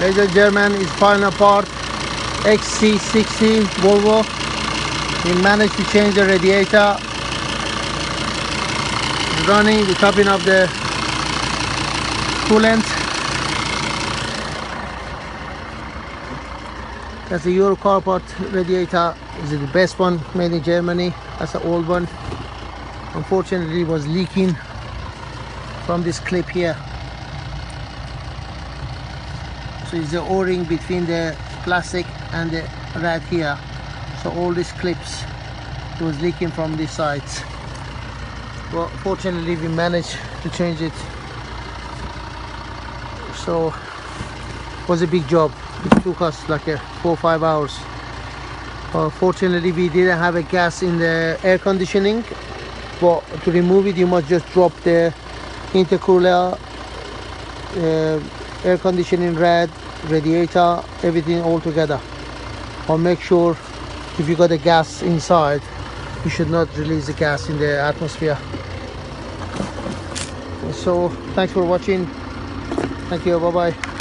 Ladies and gentlemen, is final part XC60 Volvo. We managed to change the radiator. It's running, we're topping up the coolant. That's the Euro carport radiator. This is the best one, made in Germany. That's the old one. Unfortunately, it was leaking from this clip here. So it's the o-ring between the plastic and the rad here. So all these clips, it was leaking from these sides. But fortunately, we managed to change it. So it was a big job. It took us like 4 or 5 hours. Fortunately, we didn't have a gas in the air conditioning. But to remove it, you must just drop the intercooler, air conditioning rad, radiator, everything all together. Or make sure if you got a gas inside, you should not release the gas in the atmosphere. So thanks for watching. Thank you. Bye bye.